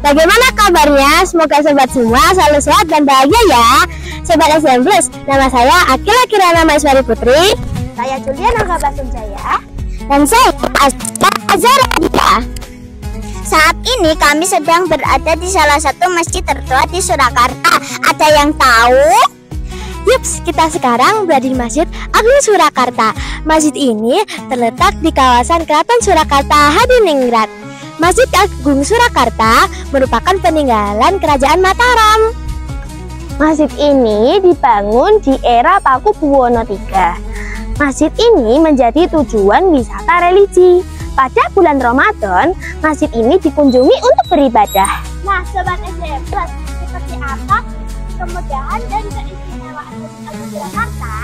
Bagaimana kabarnya? Semoga sobat semua selalu sehat dan bahagia ya. Sobat SDM Plus, nama saya Akila Kirana Maiswari Putri. Saya Juliana Kabasunjaya. Dan saya Azara Dika. Saat ini kami sedang berada di salah satu masjid tertua di Surakarta. Ada yang tahu? Yups, kita sekarang berada di Masjid Agung Surakarta. Masjid ini terletak di kawasan Keraton Surakarta Hadiningrat. Masjid Agung Surakarta merupakan peninggalan Kerajaan Mataram. Masjid ini dibangun di era Pakubuwono III. Masjid ini menjadi tujuan wisata religi. Pada bulan Ramadan, masjid ini dikunjungi untuk beribadah. Nah, Sobat SDM Plus, seperti apa kemegahan dan keistimewaan Masjid Agung Surakarta?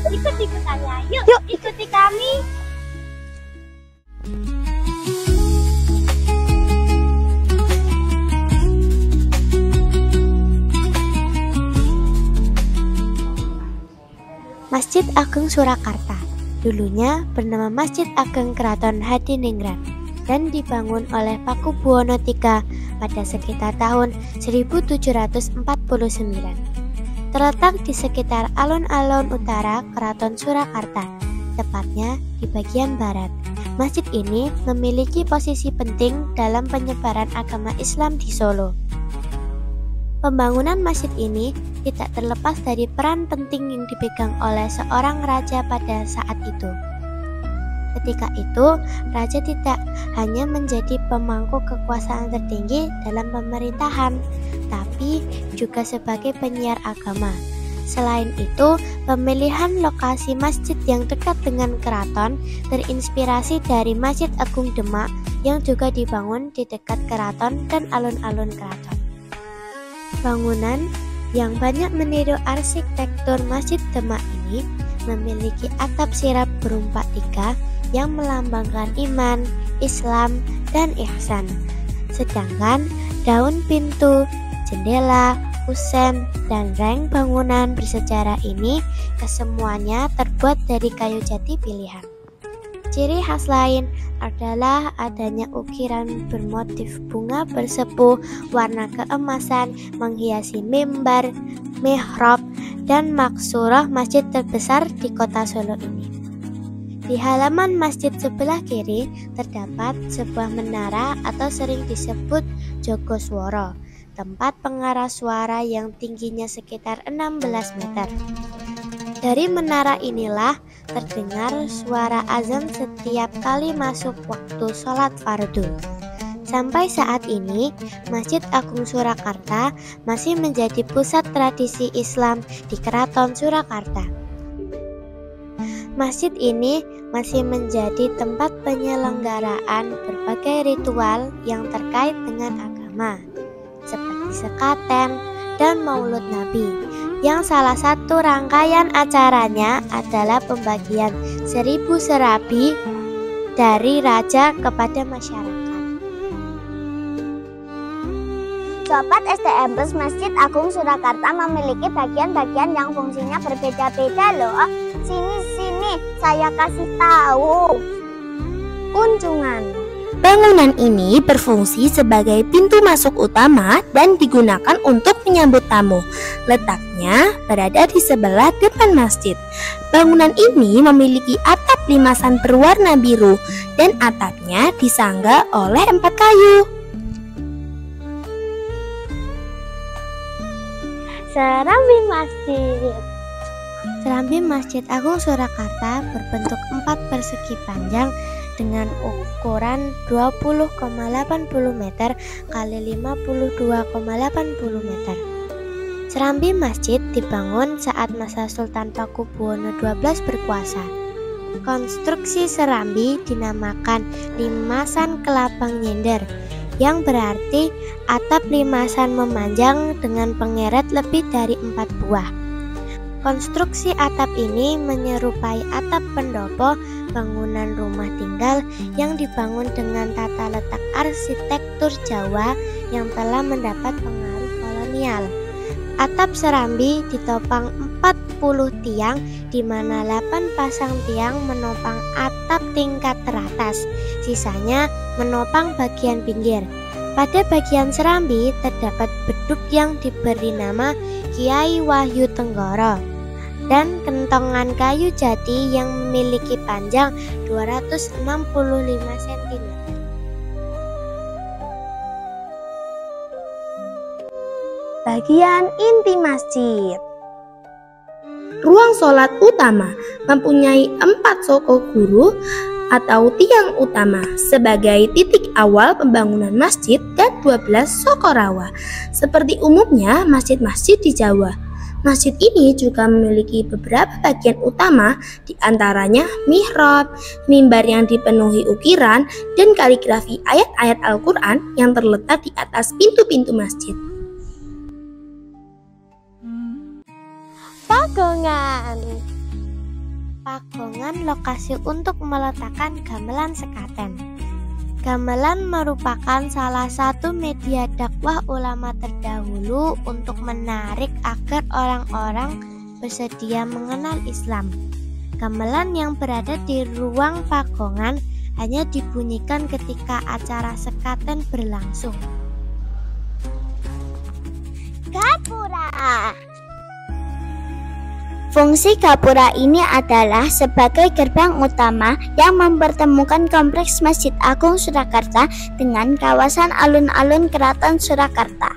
Berikut liputannya. Yuk ikuti kami. Masjid Agung Surakarta dulunya bernama Masjid Agung Keraton Hadiningrat dan dibangun oleh Pakubuwono III pada sekitar tahun 1749. Terletak di sekitar alun-alun utara Keraton Surakarta, tepatnya di bagian barat. Masjid ini memiliki posisi penting dalam penyebaran agama Islam di Solo. Pembangunan masjid ini tidak terlepas dari peran penting yang dipegang oleh seorang raja pada saat itu. Ketika itu, raja tidak hanya menjadi pemangku kekuasaan tertinggi dalam pemerintahan, tapi juga sebagai penyiar agama. Selain itu, pemilihan lokasi masjid yang dekat dengan keraton terinspirasi dari Masjid Agung Demak yang juga dibangun di dekat keraton dan alun-alun keraton. Bangunan yang banyak meniru arsitektur Masjid Demak ini memiliki atap sirap berumpak 3 yang melambangkan iman, Islam, dan ihsan. Sedangkan daun pintu, jendela, kusen, dan reng bangunan bersejarah ini kesemuanya terbuat dari kayu jati pilihan. Ciri khas lain adalah adanya ukiran bermotif bunga bersepuh warna keemasan menghiasi mimbar, mihrab, dan maksurah masjid terbesar di kota Solo ini. Di halaman masjid sebelah kiri terdapat sebuah menara atau sering disebut Jogoswara, tempat pengarah suara yang tingginya sekitar 16 meter. Dari menara inilah terdengar suara azan setiap kali masuk waktu sholat fardu. Sampai saat ini, Masjid Agung Surakarta masih menjadi pusat tradisi Islam di Keraton Surakarta. Masjid ini masih menjadi tempat penyelenggaraan berbagai ritual yang terkait dengan agama, seperti sekaten dan Maulud Nabi, yang salah satu rangkaian acaranya adalah pembagian 1000 serabi dari raja kepada masyarakat. Sobat SDM Plus, Masjid Agung Surakarta memiliki bagian-bagian yang fungsinya berbeda-beda loh. Sini, saya kasih tahu. Kunjungan. Bangunan ini berfungsi sebagai pintu masuk utama dan digunakan untuk menyambut tamu. Letaknya berada di sebelah depan masjid. Bangunan ini memiliki atap limasan berwarna biru dan atapnya disangga oleh 4 kayu. Serambi masjid. Serambi Masjid Agung Surakarta berbentuk 4 persegi panjang dengan ukuran 20,80 meter kali 52,80 meter. Serambi masjid dibangun saat masa Sultan Pakubuwono XII berkuasa. Konstruksi serambi dinamakan limasan kelabang nyender, yang berarti atap limasan memanjang dengan pengeret lebih dari 4 buah. Konstruksi atap ini menyerupai atap pendopo bangunan rumah tinggal yang dibangun dengan tata letak arsitektur Jawa yang telah mendapat pengaruh kolonial. Atap serambi ditopang 40 tiang, di mana 8 pasang tiang menopang atap tingkat teratas, sisanya menopang bagian pinggir. Pada bagian serambi terdapat beduk yang diberi nama Kiai Wahyu Tenggoro dan kentongan kayu jati yang memiliki panjang 265 cm. Bagian inti masjid. Ruang sholat utama mempunyai 4 soko guru atau tiang utama sebagai titik awal pembangunan masjid dan 12 soko rawa. Seperti umumnya masjid-masjid di Jawa, masjid ini juga memiliki beberapa bagian utama, diantaranya mihrab, mimbar yang dipenuhi ukiran, dan kaligrafi ayat-ayat Al-Quran yang terletak di atas pintu-pintu masjid. Pagongan lokasi untuk meletakkan gamelan sekaten. Gamelan merupakan salah satu media dakwah ulama terdahulu untuk menarik agar orang-orang bersedia mengenal Islam. Gamelan yang berada di ruang pagongan hanya dibunyikan ketika acara sekaten berlangsung. Gapura. Fungsi gapura ini adalah sebagai gerbang utama yang mempertemukan kompleks Masjid Agung Surakarta dengan kawasan alun-alun Keraton Surakarta.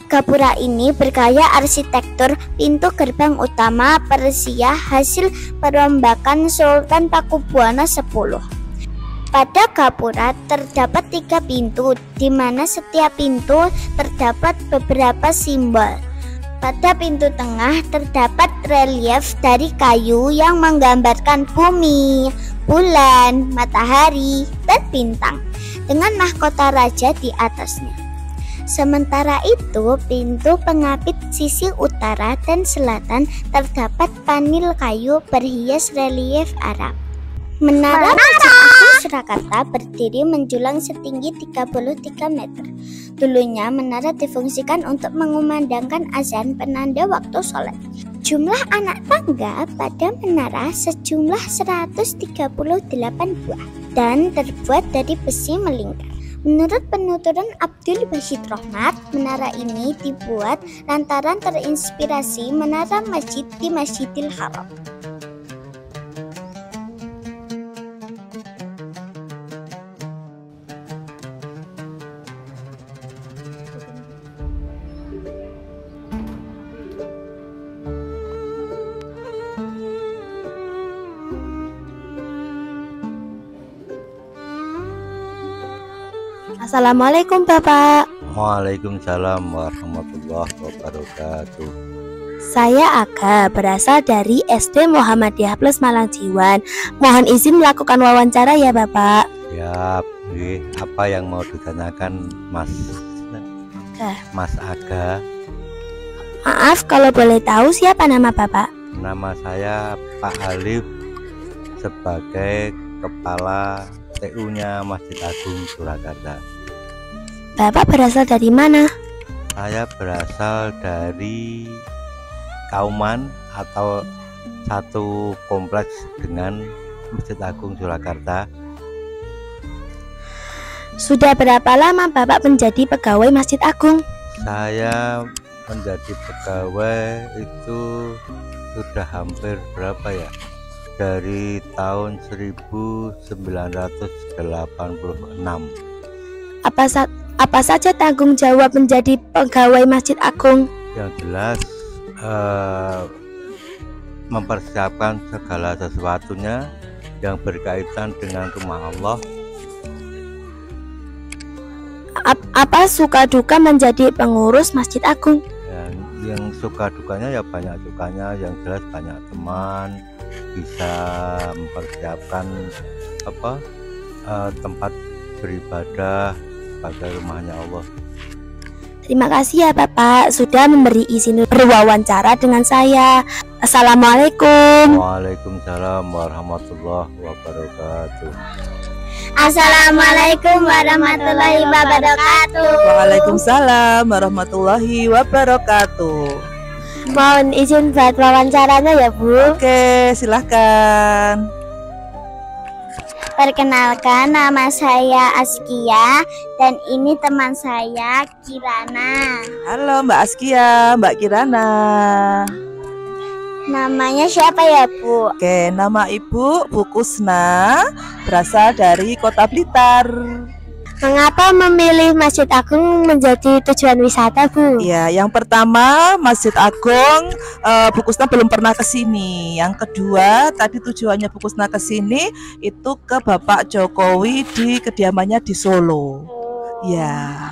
Gapura ini bergaya arsitektur pintu gerbang utama Persia hasil perombakan Sultan Pakubuwono X. Pada gapura terdapat 3 pintu, di mana setiap pintu terdapat beberapa simbol. Pada pintu tengah terdapat relief dari kayu yang menggambarkan bumi, bulan, matahari, dan bintang dengan mahkota raja di atasnya. Sementara itu, pintu pengapit sisi utara dan selatan terdapat panel kayu berhias relief Arab. Menara Masjid Agung Surakarta berdiri menjulang setinggi 33 meter. Dulunya menara difungsikan untuk mengumandangkan azan penanda waktu sholat. Jumlah anak tangga pada menara sejumlah 138 buah dan terbuat dari besi melingkar. Menurut penuturan Abdul Basit Rahmat, menara ini dibuat lantaran terinspirasi menara masjid di Masjidil Haram. Assalamualaikum Bapak. Waalaikumsalam warahmatullahi wabarakatuh. Saya Aga, berasal dari SD Muhammadiyah Plus Malang Jiwan. Mohon izin melakukan wawancara ya Bapak. Ya, apa yang mau ditanyakan Mas Aga? Maaf kalau boleh tahu siapa nama Bapak? Nama saya Pak Alif, sebagai Kepala TU-nya Masjid Agung Surakarta. Bapak berasal dari mana? Saya berasal dari Kauman atau satu kompleks dengan Masjid Agung Surakarta. Sudah berapa lama Bapak menjadi pegawai Masjid Agung? Saya menjadi pegawai itu sudah hampir berapa ya? Dari tahun 1986. Apa saja tanggung jawab menjadi pegawai Masjid Agung? Yang jelas mempersiapkan segala sesuatunya yang berkaitan dengan rumah Allah. Apa suka duka menjadi pengurus Masjid Agung? Yang suka dukanya ya banyak sukanya, yang jelas banyak teman, bisa mempersiapkan tempat beribadah pada rumahnya Allah. Terima kasih ya Bapak sudah memberi izin berwawancara dengan saya. Assalamualaikum. Waalaikumsalam warahmatullahi wabarakatuh. Assalamualaikum warahmatullahi wabarakatuh. Waalaikumsalam warahmatullahi wabarakatuh. Mohon izin buat wawancaranya ya Bu. Oke, silahkan. Perkenalkan, nama saya Askia dan ini teman saya Kirana. Halo Mbak Askia, Mbak Kirana. Namanya siapa ya, Bu? Oke, nama Ibu Bu Kusna, berasal dari Kota Blitar. Mengapa memilih Masjid Agung menjadi tujuan wisata, Bu? Ya, yang pertama Masjid Agung, Bu Kusna belum pernah ke sini. Yang kedua, tadi tujuannya Bu Kusna ke sini itu ke Bapak Jokowi di kediamannya di Solo. Ya.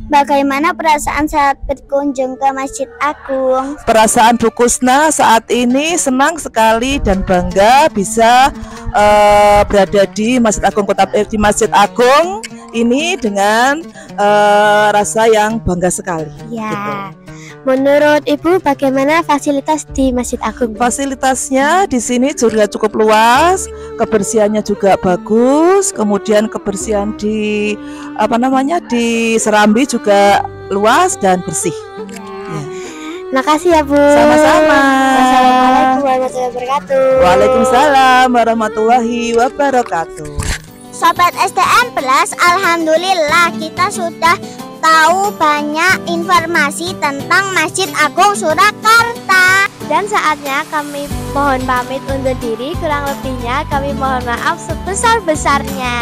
Bagaimana perasaan saat berkunjung ke Masjid Agung? Perasaan Bu Kusna saat ini senang sekali dan bangga bisa berada di Masjid Agung ini dengan rasa yang bangga sekali. Ya. Gitu. Menurut Ibu, bagaimana fasilitas di Masjid Agung? Fasilitasnya di sini juga cukup luas, kebersihannya juga bagus, kemudian kebersihan di di Serambi juga luas dan bersih. Ya. Makasih ya, Bu. Sama-sama. Wassalamualaikum warahmatullahi wabarakatuh. Waalaikumsalam warahmatullahi wabarakatuh. Sobat STM Plus, alhamdulillah kita sudah tahu banyak informasi tentang Masjid Agung Surakarta. Dan saatnya kami mohon pamit undur diri, kurang lebihnya kami mohon maaf sebesar-besarnya.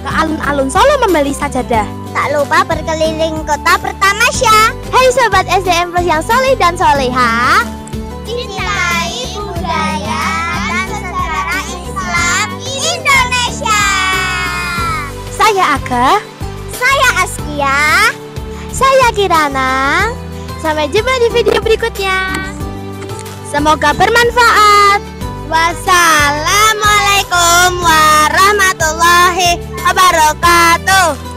Ke alun-alun Solo membeli sajadah. Tak lupa berkeliling kota bertamasya. Hai Sobat SDM Plus yang soleh dan soleha, Cintai budaya dan sejarah Islam Indonesia. saya Aga, Saya Askia. saya Kirana. Sampai jumpa di video berikutnya. Semoga bermanfaat. Wassalamualaikum warahmatullahi wabarakatuh.